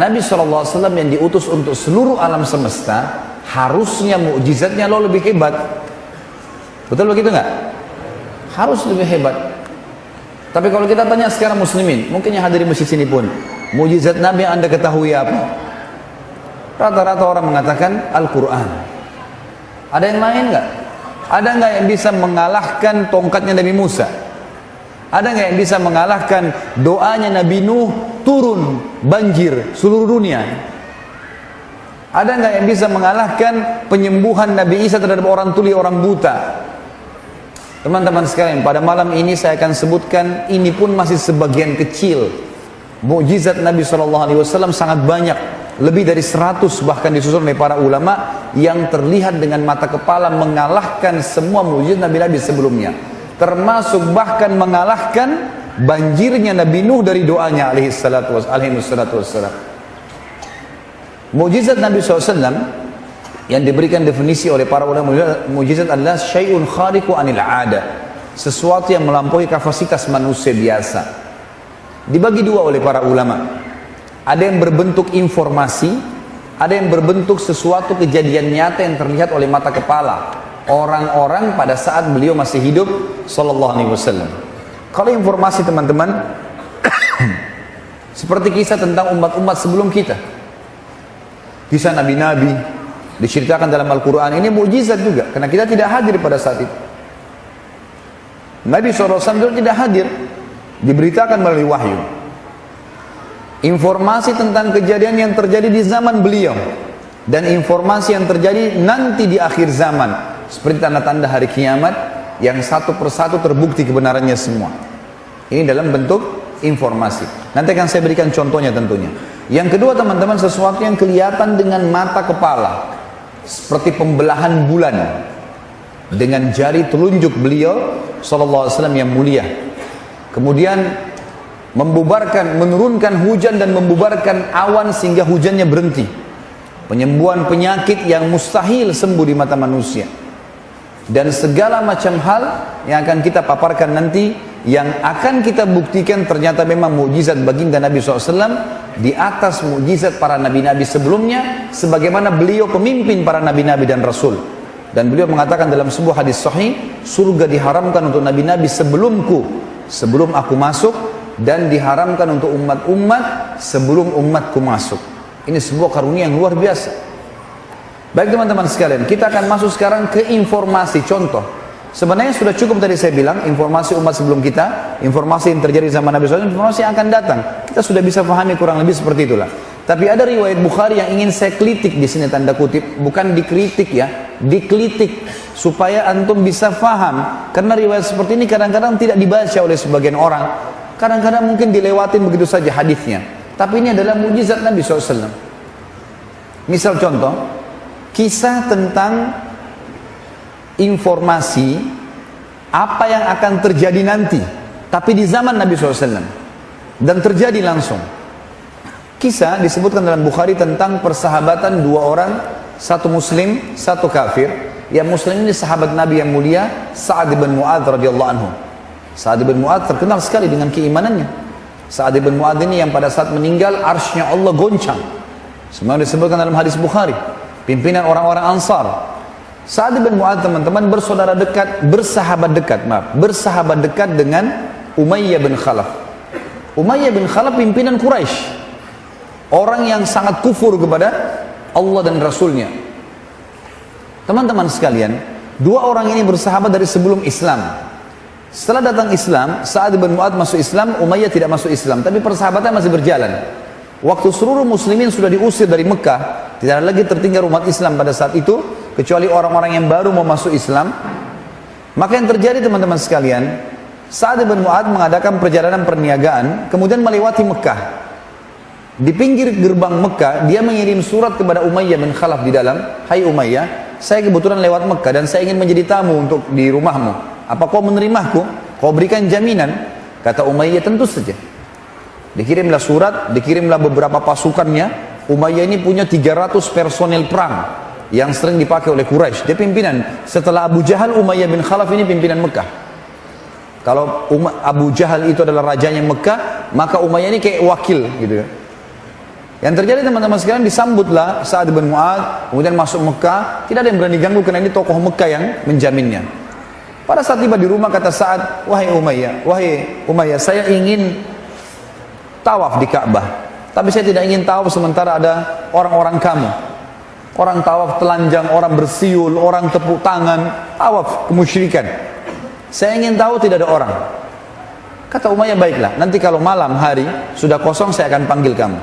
Nabi SAW yang diutus untuk seluruh alam semesta, harusnya mukjizatnya lo lebih hebat. Betul begitu nggak? Harus lebih hebat. Tapi kalau kita tanya sekarang muslimin, mungkin yang hadir di masjid sini pun, mukjizat Nabi yang anda ketahui apa? Rata-rata orang mengatakan Al-Quran. Ada yang lain nggak? Ada nggak yang bisa mengalahkan tongkatnya Nabi Musa? Ada nggak yang bisa mengalahkan doanya Nabi Nuh turun banjir seluruh dunia? Ada nggak yang bisa mengalahkan penyembuhan Nabi Isa terhadap orang tuli, orang buta? Teman-teman sekalian, pada malam ini saya akan sebutkan, ini pun masih sebagian kecil. Mukjizat Nabi SAW sangat banyak, lebih dari 100 bahkan disusun oleh para ulama, yang terlihat dengan mata kepala mengalahkan semua mukjizat Nabi-Nabi sebelumnya, termasuk bahkan mengalahkan banjirnya Nabi Nuh dari doanya alaihi salatu wassalam. Mukjizat Nabi SAW yang diberikan definisi oleh para ulama, mukjizat adalah syai'un khariqu anil 'ada, sesuatu yang melampaui kapasitas manusia biasa. Dibagi dua oleh para ulama. Ada yang berbentuk informasi, ada yang berbentuk sesuatu kejadian nyata yang terlihat oleh mata kepala orang-orang pada saat beliau masih hidup sallallahu alaihi wasallam. Kalau informasi teman-teman seperti kisah tentang umat-umat sebelum kita, kisah nabi-nabi diceritakan dalam Al-Quran, ini mukjizat juga karena kita tidak hadir pada saat itu. Nabi SAW tidak hadir, diberitakan melalui wahyu. Informasi tentang kejadian yang terjadi di zaman beliau dan informasi yang terjadi nanti di akhir zaman, seperti tanda-tanda hari kiamat yang satu persatu terbukti kebenarannya semua. Ini dalam bentuk informasi. Nanti akan saya berikan contohnya tentunya. Yang kedua teman-teman, sesuatu yang kelihatan dengan mata kepala, seperti pembelahan bulan dengan jari telunjuk beliau sallallahu alaihi wasallam yang mulia. Kemudian menurunkan hujan dan membubarkan awan sehingga hujannya berhenti. Penyembuhan penyakit yang mustahil sembuh di mata manusia. Dan segala macam hal yang akan kita paparkan nanti, yang akan kita buktikan ternyata memang mukjizat baginda Nabi SAW di atas mukjizat para nabi-nabi sebelumnya, sebagaimana beliau pemimpin para nabi-nabi dan rasul. Dan beliau mengatakan dalam sebuah hadis sahih, surga diharamkan untuk nabi-nabi sebelumku, sebelum aku masuk, dan diharamkan untuk umat-umat sebelum umatku masuk. Ini sebuah karunia yang luar biasa. Baik teman-teman sekalian, kita akan masuk sekarang ke informasi. Contoh, sebenarnya sudah cukup tadi saya bilang, informasi umat sebelum kita, informasi yang terjadi zaman Nabi SAW, informasi yang akan datang. Kita sudah bisa pahami kurang lebih seperti itulah. Tapi ada riwayat Bukhari yang ingin saya kritik di sini, tanda kutip, bukan dikritik ya, dikritik supaya antum bisa faham. Karena riwayat seperti ini kadang-kadang tidak dibaca oleh sebagian orang, kadang-kadang mungkin dilewatin begitu saja hadisnya. Tapi ini adalah mukjizat Nabi SAW. Misal contoh, kisah tentang informasi apa yang akan terjadi nanti, tapi di zaman Nabi SAW, dan terjadi langsung. Kisah disebutkan dalam Bukhari tentang persahabatan dua orang, satu muslim, satu kafir. Yang muslim ini sahabat Nabi yang mulia, Sa'ad bin Mu'adz radhiyallahu anhu. Sa'ad bin Mu'adz terkenal sekali dengan keimanannya. Sa'ad bin Mu'adz ini yang pada saat meninggal arsy-Nya Allah goncang. Semua disebutkan dalam hadis Bukhari. Pimpinan orang-orang Ansar. Sa'ad bin Mu'adz teman-teman bersahabat dekat dengan Umayyah bin Khalaf. Umayyah bin Khalaf pimpinan Quraisy. Orang yang sangat kufur kepada Allah dan Rasulnya. Teman-teman sekalian, dua orang ini bersahabat dari sebelum Islam. Setelah datang Islam, Sa'ad bin Mu'adz masuk Islam, Umayyah tidak masuk Islam, tapi persahabatan masih berjalan. Waktu seluruh muslimin sudah diusir dari Mekah, tidak ada lagi tertinggal umat Islam pada saat itu, kecuali orang-orang yang baru mau masuk Islam. Maka yang terjadi teman-teman sekalian, Sa'ad bin Mu'adz mengadakan perjalanan perniagaan, kemudian melewati Mekah. Di pinggir gerbang Mekah, dia mengirim surat kepada Umayyah bin Khalaf di dalam, "Hai Umayyah, saya kebetulan lewat Mekah dan saya ingin menjadi tamu untuk di rumahmu. Apa kau menerimaku? Kau berikan jaminan?" Kata Umayyah, "Tentu saja." Dikirimlah surat, dikirimlah beberapa pasukannya. Umayyah ini punya 300 personel perang yang sering dipakai oleh Quraisy. Dia pimpinan. Setelah Abu Jahal, Umayyah bin Khalaf ini pimpinan Mekah. Kalau Abu Jahal itu adalah rajanya Mekah, maka Umayyah ini kayak wakil gitu. Yang terjadi teman-teman sekalian, disambutlah Sa'ad bin Mu'adz, kemudian masuk Mekah, tidak ada yang berani ganggu karena ini tokoh Mekah yang menjaminnya. Pada saat tiba di rumah kata Sa'ad, wahai Umayyah, saya ingin tawaf di Ka'bah, tapi saya tidak ingin tawaf sementara ada orang-orang kamu. Orang tawaf telanjang, orang bersiul, orang tepuk tangan, tawaf kemusyrikan. Saya ingin tahu tidak ada orang. Kata Umayyah, baiklah, nanti kalau malam hari sudah kosong saya akan panggil kamu.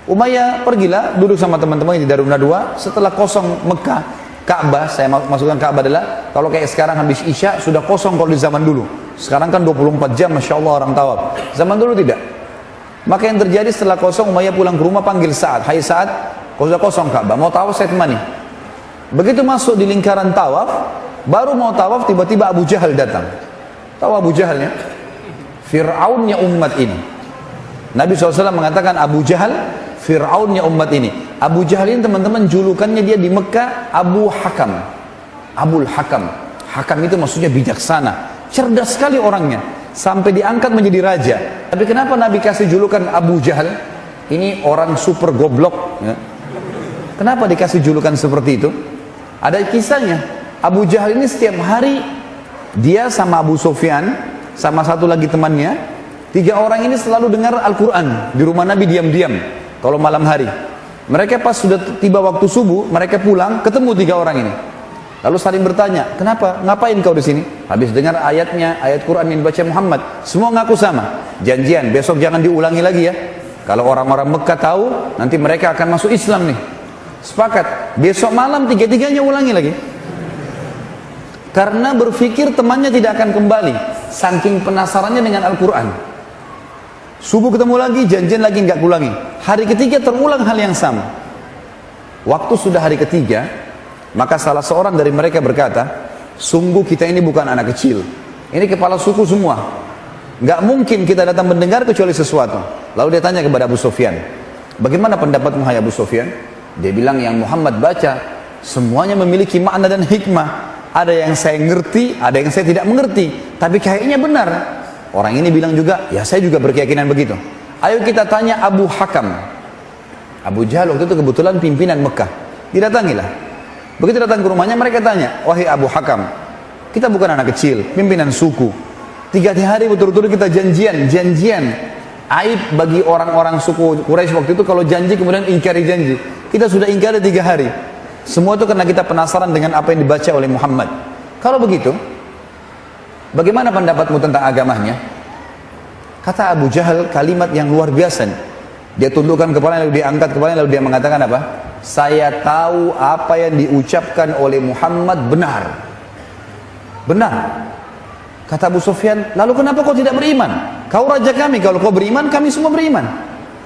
Umayyah pergilah, duduk sama teman-teman di Darun Nadwa. Setelah kosong Mekah, Ka'bah, saya masukkan Ka'bah adalah, kalau kayak sekarang habis Isya, sudah kosong kalau di zaman dulu. Sekarang kan 24 jam, Masya Allah orang tawaf. Zaman dulu tidak. Maka yang terjadi setelah kosong, Umayyah pulang ke rumah, panggil Sa'ad. Hai Sa'ad, kalau sudah kosong Ka'bah, mau tawaf saya temani. Begitu masuk di lingkaran tawaf, baru mau tawaf, tiba-tiba Abu Jahal datang. Tahu Abu Jahalnya? Fir'aunnya umat ini. Nabi SAW mengatakan Abu Jahal Fir'aunnya umat ini. Abu Jahal ini teman-teman julukannya dia di Mekah Abu Hakam. Abul Hakam. Hakam itu maksudnya bijaksana. Cerdas sekali orangnya. Sampai diangkat menjadi raja. Tapi kenapa Nabi kasih julukan Abu Jahal? Ini orang super goblok. Ya. Kenapa dikasih julukan seperti itu? Ada kisahnya. Abu Jahal ini setiap hari dia sama Abu Sufyan, sama satu lagi temannya, 3 orang ini selalu dengar Al-Quran di rumah Nabi diam-diam. Kalau malam hari, mereka pas sudah tiba waktu subuh, mereka pulang, ketemu 3 orang ini. Lalu saling bertanya, kenapa? Ngapain kau di sini? Habis dengar ayatnya, ayat Quran yang dibaca Muhammad. Semua ngaku sama. Janjian, besok jangan diulangi lagi ya. Kalau orang-orang Mekah tahu, nanti mereka akan masuk Islam nih. Sepakat. Besok malam 3-3-nya ulangi lagi. Karena berpikir temannya tidak akan kembali. Saking penasarannya dengan Al-Quran. Subuh ketemu lagi, janjian lagi nggak ulangi. Hari ketiga terulang hal yang sama. Waktu sudah hari ketiga, maka salah seorang dari mereka berkata, sungguh kita ini bukan anak kecil. Ini kepala suku semua. Nggak mungkin kita datang mendengar kecuali sesuatu. Lalu dia tanya kepada Abu Sufyan, bagaimana pendapatmu hai Abu Sufyan? Dia bilang yang Muhammad baca, semuanya memiliki makna dan hikmah. Ada yang saya ngerti, ada yang saya tidak mengerti. Tapi kayaknya benar. Orang ini bilang juga, ya saya juga berkeyakinan begitu. Ayo kita tanya Abu Hakam. Abu Jahal waktu itu kebetulan pimpinan Mekah. Didatangilah. Begitu datang ke rumahnya, mereka tanya, wahai Abu Hakam, kita bukan anak kecil, pimpinan suku. 3 hari betul-betul kita janjian. Aib bagi orang-orang suku Quraisy waktu itu kalau janji kemudian ingkari janji. Kita sudah ingkari 3 hari. Semua itu karena kita penasaran dengan apa yang dibaca oleh Muhammad. Kalau begitu, bagaimana pendapatmu tentang agamanya? Kata Abu Jahal kalimat yang luar biasa. Dia tundukkan kepalanya, lalu dia angkat kepalanya, lalu dia mengatakan apa? Saya tahu apa yang diucapkan oleh Muhammad benar. Benar. Kata Abu Sufyan, lalu kenapa kau tidak beriman? Kau raja kami, kalau kau beriman, kami semua beriman.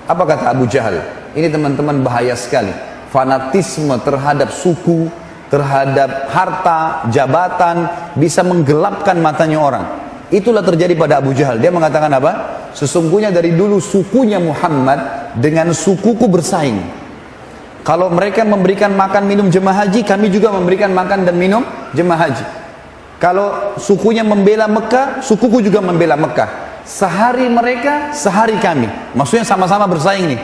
Apa kata Abu Jahal? Ini teman-teman bahaya sekali. Fanatisme terhadap suku, terhadap harta, jabatan, bisa menggelapkan matanya orang. Itulah terjadi pada Abu Jahal. Dia mengatakan apa? Sesungguhnya dari dulu sukunya Muhammad dengan sukuku bersaing. Kalau mereka memberikan makan minum jemaah haji, kami juga memberikan makan dan minum jemaah haji. Kalau sukunya membela Mekah, sukuku juga membela Mekah. Sehari mereka, sehari kami. Maksudnya sama-sama bersaing nih.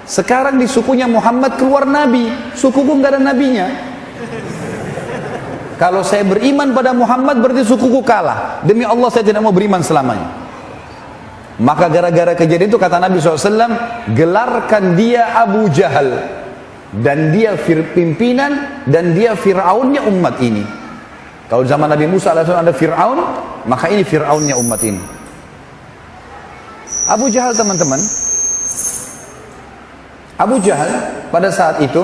Sekarang di sukunya Muhammad keluar nabi, sukuku nggak ada nabinya. Kalau saya beriman pada Muhammad berarti sukuku kalah. Demi Allah saya tidak mau beriman selamanya. Maka gara-gara kejadian itu kata Nabi SAW, gelarkan dia Abu Jahal. Dan dia pimpinan dan dia Fir'aunnya umat ini. Kalau zaman Nabi Musa AS ada Fir'aun, maka ini Fir'aunnya umat ini. Abu Jahal teman-teman, Abu Jahal pada saat itu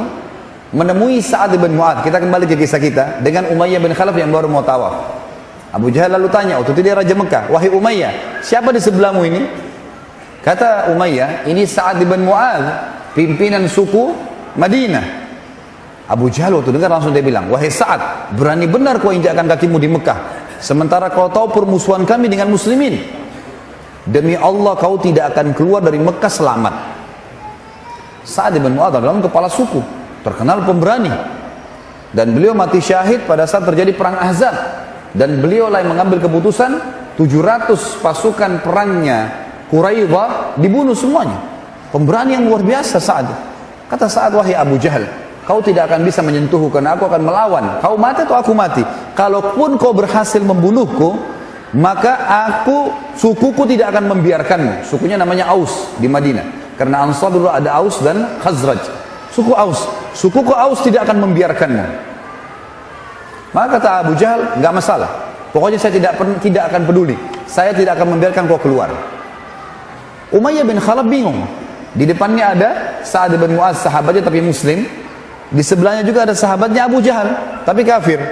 menemui Sa'ad bin Mu'adz. Kita kembali ke kisah kita dengan Umayyah bin Khalaf yang baru mau tawaf. Abu Jahal lalu tanya, waktu itu dia Raja Mekah, wahai Umayyah, siapa di sebelahmu ini? Kata Umayyah, ini Sa'ad bin Mu'adz, pimpinan suku Madinah. Abu Jahal waktu dengar langsung dia bilang, wahai Sa'ad, berani benar kau injakkan kakimu di Mekah, sementara kau tahu permusuhan kami dengan muslimin. Demi Allah kau tidak akan keluar dari Mekah selamat. Sa'ad bin Mu'adz adalah kepala suku, terkenal pemberani, dan beliau mati syahid pada saat terjadi perang Ahzab, dan beliau lah yang mengambil keputusan 700 pasukan perangnya Quraidah dibunuh semuanya. Pemberani yang luar biasa Sa'ad. Kata Sa'ad, wahai Abu Jahal, kau tidak akan bisa menyentuhku karena aku akan melawan. Kau mati atau aku mati. Kalaupun kau berhasil membunuhku, maka sukuku tidak akan membiarkanmu. Sukunya namanya Aus di Madinah. Karena Ansar dulu ada Aus dan Khazraj. Suku Aus. Sukuku Aus tidak akan membiarkanmu. Maka kata Abu Jahal, enggak masalah. Pokoknya saya tidak akan peduli. Saya tidak akan membiarkan kau keluar. Umayyah bin Khalaf bingung. Di depannya ada Sa'ad bin Mu'adz, sahabatnya tapi muslim. Di sebelahnya juga ada sahabatnya Abu Jahal, tapi kafir.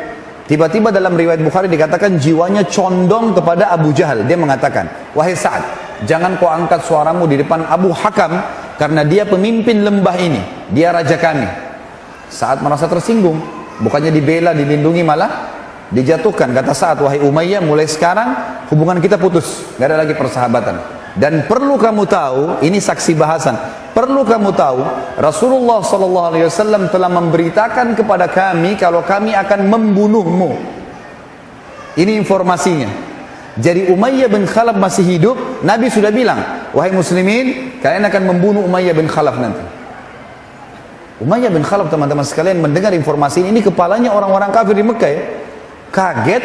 Tiba-tiba dalam riwayat Bukhari dikatakan jiwanya condong kepada Abu Jahal. Dia mengatakan, wahai Sa'ad, jangan kau angkat suaramu di depan Abu Hakam, karena dia pemimpin lembah ini. Dia raja kami. Sa'ad merasa tersinggung. Bukannya dibela, dilindungi, malah dijatuhkan. Kata Sa'ad, wahai Umayyah, mulai sekarang hubungan kita putus. Gak ada lagi persahabatan. Dan perlu kamu tahu, ini saksi bahasan, perlu kamu tahu, Rasulullah SAW telah memberitakan kepada kami kalau kami akan membunuhmu. Ini informasinya. Jadi Umayyah bin Khalaf masih hidup, Nabi sudah bilang, wahai muslimin, kalian akan membunuh Umayyah bin Khalaf nanti. Umayyah bin Khalaf, teman-teman sekalian, mendengar informasi ini kepalanya orang-orang kafir di Mekah ya. Kaget,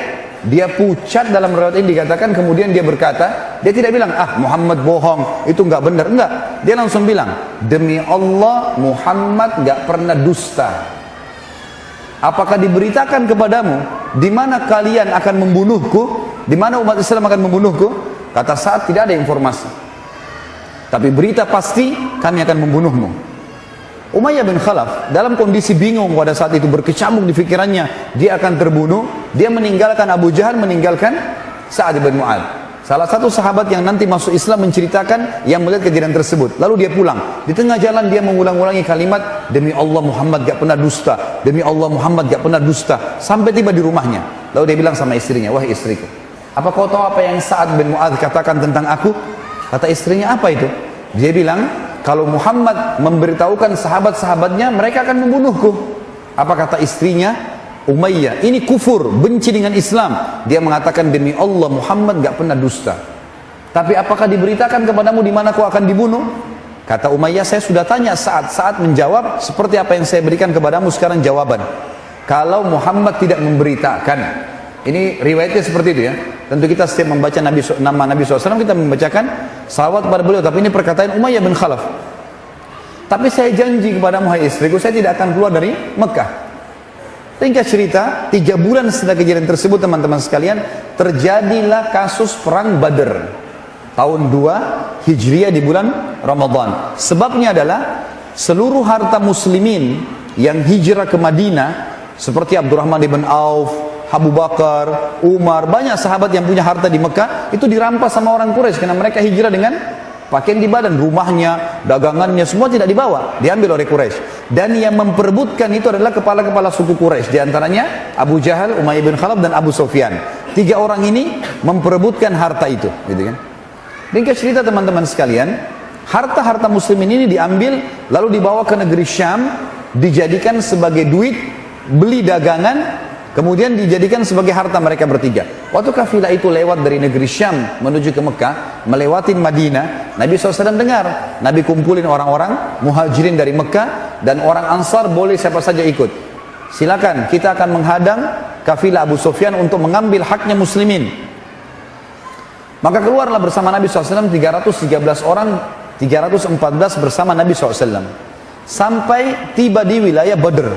dia pucat. Dalam riwayat ini dikatakan kemudian dia berkata, dia tidak bilang, Muhammad bohong, itu enggak benar, enggak. Dia langsung bilang, demi Allah Muhammad enggak pernah dusta. Apakah diberitakan kepadamu di mana kalian akan membunuhku, di mana umat Islam akan membunuhku? Kata Sa'ad, tidak ada informasi, tapi berita pasti kami akan membunuhmu. Umayyah bin Khalaf dalam kondisi bingung pada saat itu, berkecamuk di pikirannya dia akan terbunuh. Dia meninggalkan Abu Jahal, meninggalkan Sa'ad bin Mu'adz. Salah satu sahabat yang nanti masuk Islam menceritakan yang melihat kejadian tersebut. Lalu dia pulang. Di tengah jalan dia mengulang-ulangi kalimat, demi Allah Muhammad gak pernah dusta, demi Allah Muhammad gak pernah dusta. Sampai tiba di rumahnya. Lalu dia bilang sama istrinya, wahai istriku, apa kau tahu apa yang Sa'ad bin Mu'adz katakan tentang aku? Kata istrinya, apa itu? Dia bilang, kalau Muhammad memberitahukan sahabat-sahabatnya, mereka akan membunuhku. Apa kata istrinya? Umayyah, ini kufur, benci dengan Islam. Dia mengatakan, demi Allah Muhammad gak pernah dusta. Tapi apakah diberitakan kepadamu di mana kau akan dibunuh? Kata Umayyah, saya sudah tanya saat menjawab seperti apa yang saya berikan kepadamu sekarang jawaban. Kalau Muhammad tidak memberitakan. Ini riwayatnya seperti itu ya. Tentu kita setiap membaca nama Nabi SAW, kita membacakan salawat kepada beliau. Tapi ini perkataan Umayyah bin Khalaf. Tapi saya janji kepadamu, hai istriku, saya tidak akan keluar dari Mekah. Ringkas cerita, 3 bulan setelah kejadian tersebut, teman-teman sekalian, terjadilah kasus perang Badr. Tahun 2 Hijriah di bulan Ramadan. Sebabnya adalah seluruh harta muslimin yang hijrah ke Madinah, seperti Abdurrahman bin Auf, Abu Bakar, Umar, banyak sahabat yang punya harta di Mekah, itu dirampas sama orang Quraisy karena mereka hijrah dengan pakaian di badan, rumahnya, dagangannya, semua tidak dibawa, diambil oleh Quraisy. Dan yang memperebutkan itu adalah kepala-kepala suku Quraisy, diantaranya Abu Jahal, Umayyah bin Khalaf, dan Abu Sufyan. 3 orang ini memperebutkan harta itu, gitu kan? Ringkas cerita teman-teman sekalian, harta-harta muslimin ini diambil, lalu dibawa ke negeri Syam, dijadikan sebagai duit, beli dagangan, kemudian dijadikan sebagai harta mereka bertiga. Waktu kafilah itu lewat dari negeri Syam menuju ke Mekah, melewati Madinah, Nabi SAW dengar, Nabi kumpulin orang-orang muhajirin dari Mekah, dan orang Ansar boleh siapa saja ikut. Silakan, kita akan menghadang kafilah Abu Sufyan untuk mengambil haknya muslimin. Maka keluarlah bersama Nabi SAW 313 orang, 314 bersama Nabi SAW. Sampai tiba di wilayah Badr.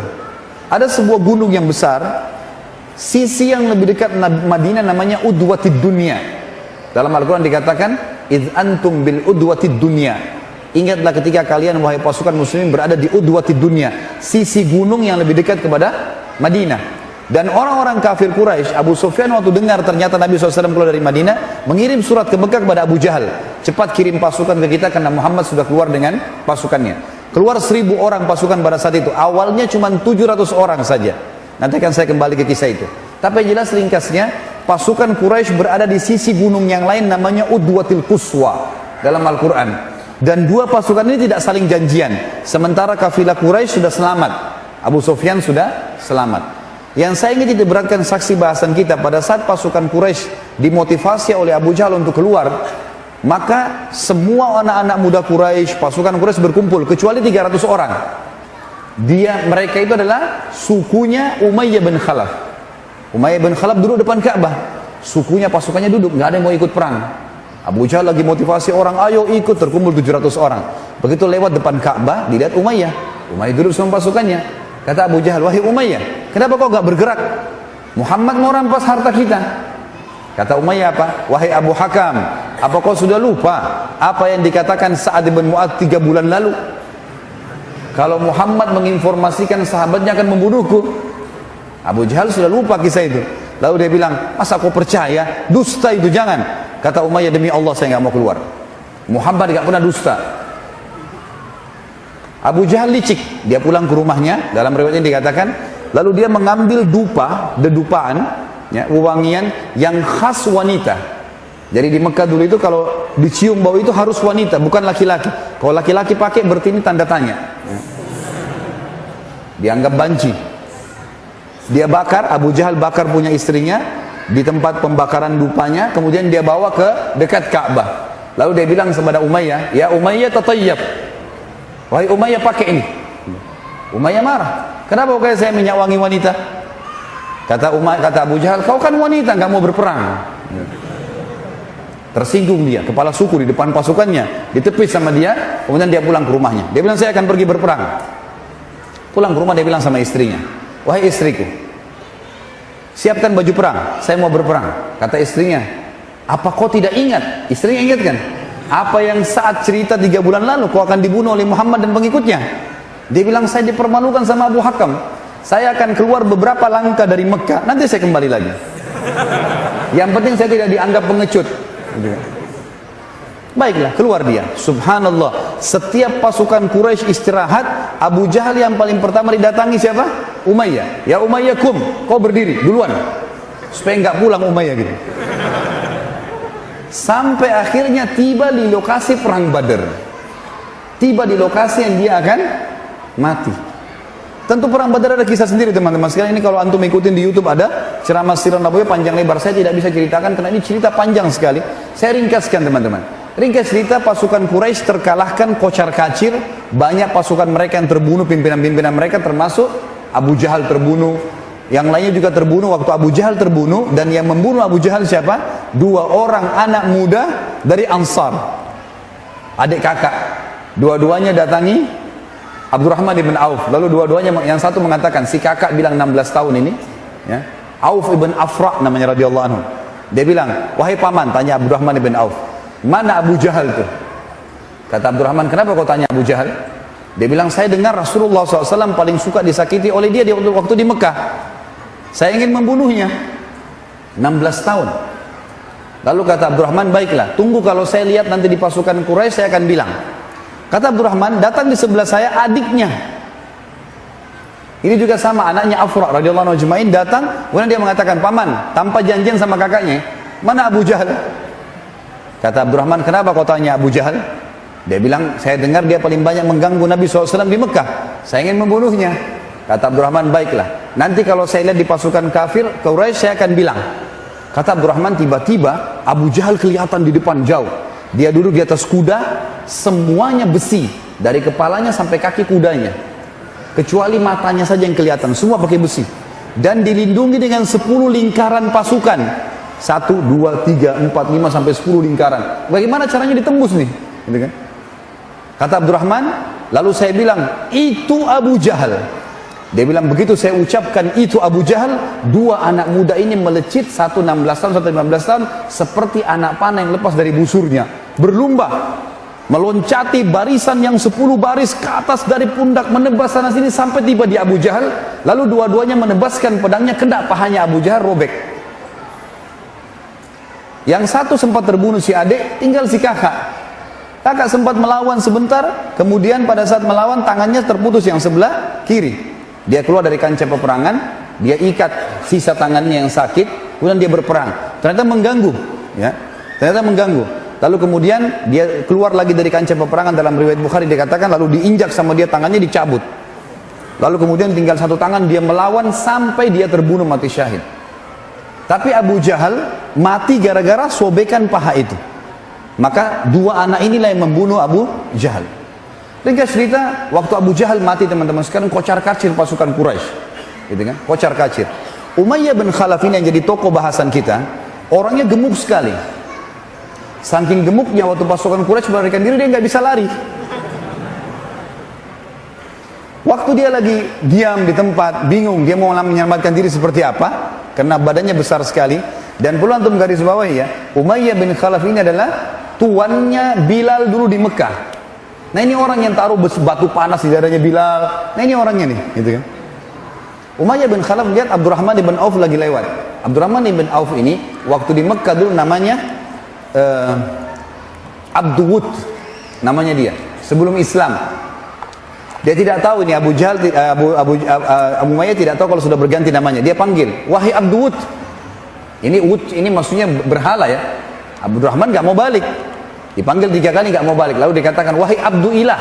Ada sebuah gunung yang besar, sisi yang lebih dekat Madinah namanya Udwatid Dunya. Dalam Al-Quran dikatakan, idh antum bil udwatid dunya. Ingatlah ketika kalian wahai pasukan muslimin berada di Udwatid Dunya, sisi gunung yang lebih dekat kepada Madinah. Dan orang-orang kafir Quraisy, Abu Sufyan waktu dengar ternyata Nabi SAW keluar dari Madinah, mengirim surat ke Mekah kepada Abu Jahal, cepat kirim pasukan ke kita karena Muhammad sudah keluar dengan pasukannya. Keluar 1000 orang pasukan pada saat itu. Awalnya cuma 700 orang saja. Nanti akan saya kembali ke kisah itu. Tapi yang jelas ringkasnya, pasukan Quraisy berada di sisi gunung yang lain namanya Udwatil Quswa dalam Al-Quran. Dan 2 pasukan ini tidak saling janjian. Sementara kafilah Quraisy sudah selamat, Abu Sufyan sudah selamat. Yang saya ingin tidak beratkan saksi bahasan kita, pada saat pasukan Quraisy dimotivasi oleh Abu Jahal untuk keluar Maka semua anak-anak muda Quraisy, pasukan Quraisy berkumpul kecuali 300 orang. Mereka itu adalah sukunya Umayyah bin Khalaf. Umayyah bin Khalaf duduk depan Ka'bah. Sukunya, pasukannya duduk, nggak ada yang mau ikut perang. Abu Jahal lagi motivasi orang, ayo ikut, terkumpul 700 orang. Begitu lewat depan Ka'bah, dilihat Umayyah. Umayyah duduk sama pasukannya. Kata Abu Jahal, wahai Umayyah, kenapa kau nggak bergerak? Muhammad mau rampas harta kita. Kata Umayyah apa? Wahai Abu Hakam, apa kau sudah lupa apa yang dikatakan Sa'ad bin Mu'adz 3 bulan lalu? Kalau Muhammad menginformasikan sahabatnya akan membunuhku. Abu Jahal sudah lupa kisah itu. Lalu dia bilang, masa kau percaya? Dusta itu, jangan. Kata Umayyah, demi Allah saya nggak mau keluar. Muhammad nggak pernah dusta. Abu Jahal licik, dia pulang ke rumahnya. Dalam riwayatnya dikatakan, lalu dia mengambil dedupaan, ya, wewangian yang khas wanita. Jadi di Mekah dulu itu kalau dicium bau itu harus wanita, bukan laki-laki. Kalau laki-laki pakai berarti ini tanda tanya. Dianggap banci. Dia bakar, Abu Jahal bakar punya istrinya di tempat pembakaran dupanya, kemudian dia bawa ke dekat Ka'bah. Lalu dia bilang kepada Umayyah, ya Umayyah tatayyab. Wahai Umayyah pakai ini. Umayyah marah. Kenapa kayak saya minyak wangi wanita? Kata Abu Jahal, kau kan wanita, nggak mau berperang. Tersinggung dia, kepala suku di depan pasukannya, ditepis sama dia, kemudian dia pulang ke rumahnya. Dia bilang, saya akan pergi berperang. Pulang ke rumah dia bilang sama istrinya, wahai istriku, siapkan baju perang, saya mau berperang. Kata istrinya, apa kau tidak ingat? Istrinya ingat kan? Apa yang saat cerita 3 bulan lalu, kau akan dibunuh oleh Muhammad dan pengikutnya. Dia bilang, saya dipermalukan sama Abu Hakam. Saya akan keluar beberapa langkah dari Mekah, nanti saya kembali lagi. Yang penting saya tidak dianggap pengecut. Baiklah, keluar dia. Subhanallah, setiap pasukan Quraisy istirahat, Abu Jahal yang paling pertama didatangi siapa? Umayyah. Ya Umayyah, kum, kau berdiri duluan, supaya nggak pulang Umayyah gitu. Sampai akhirnya tiba di lokasi perang Badar. Tiba di lokasi yang dia akan mati. Tentu perang Badar ada kisah sendiri teman-teman sekalian. Ini kalau antum ikutin di YouTube ada ceramah Sirah Nabawiyah panjang lebar. Saya tidak bisa ceritakan karena ini cerita panjang sekali. Saya ringkaskan teman-teman. Ringkas cerita, pasukan Quraisy terkalahkan kocar kacir. Banyak pasukan mereka yang terbunuh, pimpinan-pimpinan mereka termasuk Abu Jahal terbunuh. Yang lainnya juga terbunuh. Waktu Abu Jahal terbunuh, dan yang membunuh Abu Jahal siapa? 2 orang anak muda dari Ansar, adik kakak. Dua-duanya datangi Abdurrahman ibn Auf. Lalu dua-duanya, yang satu mengatakan, si kakak bilang 16 tahun ini, ya, Auf ibn Afra namanya radhiyallahu anhu. Dia bilang, wahai paman, tanya Abdurrahman ibn Auf, mana Abu Jahal itu? Kata Abdurrahman, kenapa kau tanya Abu Jahal? Dia bilang, saya dengar Rasulullah SAW paling suka disakiti oleh dia waktu di Mekah. Saya ingin membunuhnya. 16 tahun. Lalu kata Abdurrahman, baiklah, tunggu kalau saya lihat nanti di pasukan Quraisy saya akan bilang. Kata Abdurrahman, datang di sebelah saya adiknya. Ini juga sama, anaknya Afra radhiyallahu anhu ajma'in datang, kemudian dia mengatakan, paman, tanpa janjian sama kakaknya, mana Abu Jahal? Kata Abdurrahman, kenapa kau tanya Abu Jahal? Dia bilang, saya dengar dia paling banyak mengganggu Nabi SAW di Mekah. Saya ingin membunuhnya. Kata Abdurrahman, baiklah, nanti kalau saya lihat di pasukan kafir Quraisy saya akan bilang. Kata Abdurrahman, tiba-tiba Abu Jahal kelihatan di depan jauh. Dia duduk di atas kuda, semuanya besi, dari kepalanya sampai kaki kudanya, kecuali matanya saja yang kelihatan, semua pakai besi, dan dilindungi dengan 10 lingkaran pasukan. 1, 2, 3, 4, 5 sampai 10 lingkaran. Bagaimana caranya ditembus nih? Gitu kan? Kata Abdurrahman, lalu saya bilang, itu Abu Jahal. Dia bilang, begitu saya ucapkan itu Abu Jahal, 2 anak muda ini melecit, satu 16 tahun, satu 15 tahun, seperti anak panah yang lepas dari busurnya, berlumba, meloncati barisan yang 10 baris ke atas dari pundak, menebas sana sini sampai tiba di Abu Jahal. Lalu dua-duanya menebaskan pedangnya, kena pahanya Abu Jahal, robek. Yang satu sempat terbunuh si adik, tinggal si kakak. Kakak sempat melawan sebentar, kemudian pada saat melawan tangannya terputus yang sebelah kiri. Dia keluar dari kancah peperangan, dia ikat sisa tangannya yang sakit, kemudian dia berperang. Ternyata mengganggu, ya. Ternyata mengganggu. Lalu kemudian dia keluar lagi dari kancah peperangan, dalam riwayat Bukhari dikatakan lalu diinjak sama dia, tangannya dicabut. Lalu kemudian tinggal satu tangan, dia melawan sampai dia terbunuh mati syahid. Tapi Abu Jahal mati gara-gara sobekan paha itu. Maka dua anak inilah yang membunuh Abu Jahal. Ringkas cerita, waktu Abu Jahal mati teman-teman sekarang, kocar-kacir pasukan Quraisy, gitu kan? Kocar-kacir. Umayyah bin Khalaf ini yang jadi tokoh bahasan kita, orangnya gemuk sekali. Saking gemuknya waktu pasukan Quraisy melarikan diri, dia nggak bisa lari. Waktu dia lagi diam di tempat, bingung dia mau menyelamatkan diri seperti apa, karena badannya besar sekali. Dan perlu antum garis bawahi ya, Umayyah bin Khalaf ini adalah tuannya Bilal dulu di Mekah. Nah ini orang yang taruh batu panas di dadanya Bilal. Nah ini orangnya nih, gitu kan? Umayyah bin Khalaf lihat Abdurrahman bin Auf lagi lewat. Abdurrahman bin Auf ini waktu di Mekah dulu namanya Abduwud, namanya dia sebelum Islam. Dia tidak tahu ini Abu Jahal, Abu Umayyah tidak tahu kalau sudah berganti namanya. Dia panggil, wahai Abduwud. Ini Wud, ini maksudnya berhala ya. Abdurrahman gak mau balik. Dipanggil 3 kali gak mau balik. Lalu dikatakan, wahai Abduilah.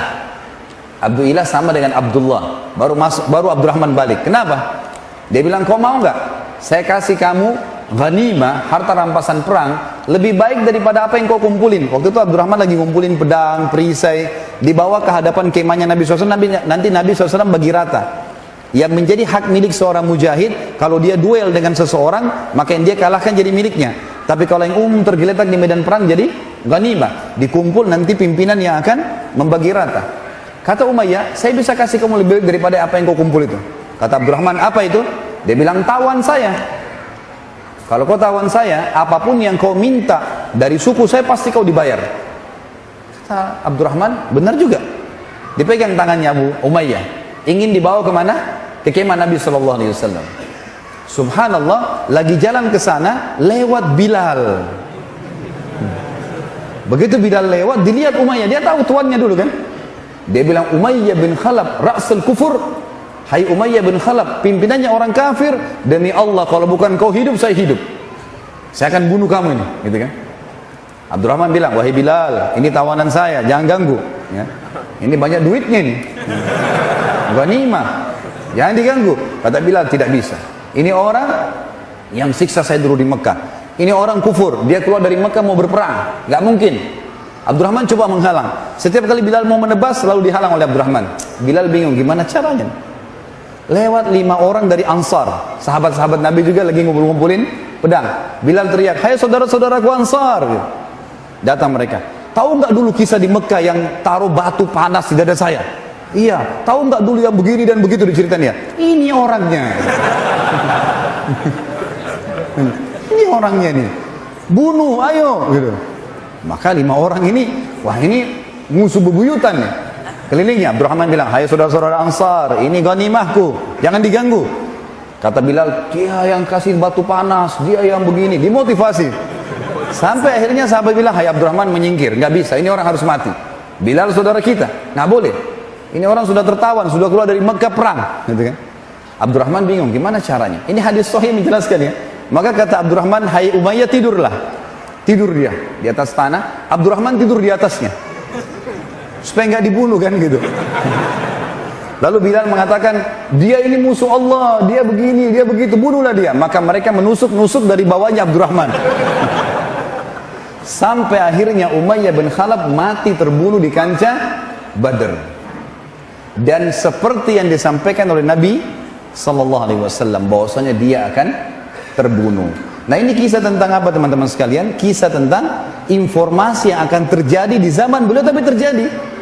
Abduilah sama dengan Abdullah. Baru Abdurrahman balik. Kenapa? Dia bilang, kau mau gak? Saya kasih kamu ghanimah, harta rampasan perang, lebih baik daripada apa yang kau kumpulin. Waktu itu Abdurrahman lagi ngumpulin pedang, perisai, dibawa ke hadapan kemahnya Nabi SAW. Nanti Nabi SAW bagi rata. Yang menjadi hak milik seorang mujahid, kalau dia duel dengan seseorang, maka yang dia kalahkan jadi miliknya. Tapi kalau yang umum tergeletak di medan perang jadi ghanimah, dikumpul nanti pimpinan yang akan membagi rata. Kata Umayyah, saya bisa kasih kamu lebih daripada apa yang kau kumpul itu. Kata Abdurrahman, apa itu? Dia bilang, tawan saya. Kalau kau tawan saya, apapun yang kau minta dari suku saya pasti kau dibayar. Kata Abdurrahman, benar juga. Dipegang tangannya Abu Umayyah, ingin dibawa kemana? Ke kemah Nabi SAW. Subhanallah, lagi jalan ke sana, lewat Bilal. Begitu Bilal lewat, dilihat Umayyah, dia tahu tuannya dulu kan? Dia bilang, Umayyah bin Khalaf, Ra'sul Kufur. Hai Umayyah bin Khalaf, pimpinannya orang kafir, demi Allah kalau bukan kau hidup, saya hidup. Saya akan bunuh kamu ini, gitu kan? Abdurrahman bilang, wahai Bilal, ini tawanan saya, jangan ganggu. Ya. Ini banyak duitnya nih. Ghanimah, jangan diganggu. Kata Bilal, tidak bisa. Ini orang yang siksa saya dulu di Mekah. Ini orang kufur, dia keluar dari Mekah mau berperang, gak mungkin. Abdurrahman coba menghalang. Setiap kali Bilal mau menebas, selalu dihalang oleh Abdurrahman. Bilal bingung, gimana caranya? Lewat 5 orang dari Ansar, sahabat-sahabat Nabi juga lagi ngumpul-ngumpulin pedang. Bilal teriak, hai saudara-saudaraku Ansar. Datang mereka. Tahu nggak dulu kisah di Mekah yang taruh batu panas di dada saya? Iya. Tahu nggak dulu yang begini dan begitu diceritain ya? Ini orangnya. Ini orangnya nih. Bunuh, ayo. Gitu. Maka 5 orang ini, wah ini musuh bebuyutan nih. Kelilingnya, Abdurrahman bilang, hai saudara-saudara Ansar, ini ghanimahku, jangan diganggu. Kata Bilal, dia yang kasih batu panas, dia yang begini, dimotivasi. Sampai akhirnya sahabat bilang, hai Abdurrahman menyingkir, nggak bisa, ini orang harus mati. Bilal saudara kita, nggak boleh. Ini orang sudah tertawan, sudah keluar dari Mekah perang, gitu kan? Abdurrahman bingung, gimana caranya? Ini hadis sahih menjelaskan ya. Maka kata Abdurrahman, hai Umayyah tidurlah. Tidur dia di atas tanah, Abdurrahman tidur di atasnya. Supaya nggak dibunuh kan gitu. Lalu Bilal mengatakan, dia ini musuh Allah, dia begini, dia begitu, bunuhlah dia. Maka mereka menusuk-nusuk dari bawahnya Abdurrahman. Sampai akhirnya Umayyah bin Khalaf mati terbunuh di kancah Badr. Dan seperti yang disampaikan oleh Nabi SAW, bahwasanya dia akan terbunuh. Nah ini kisah tentang apa teman-teman sekalian? Kisah tentang informasi yang akan terjadi di zaman beliau, tapi terjadi.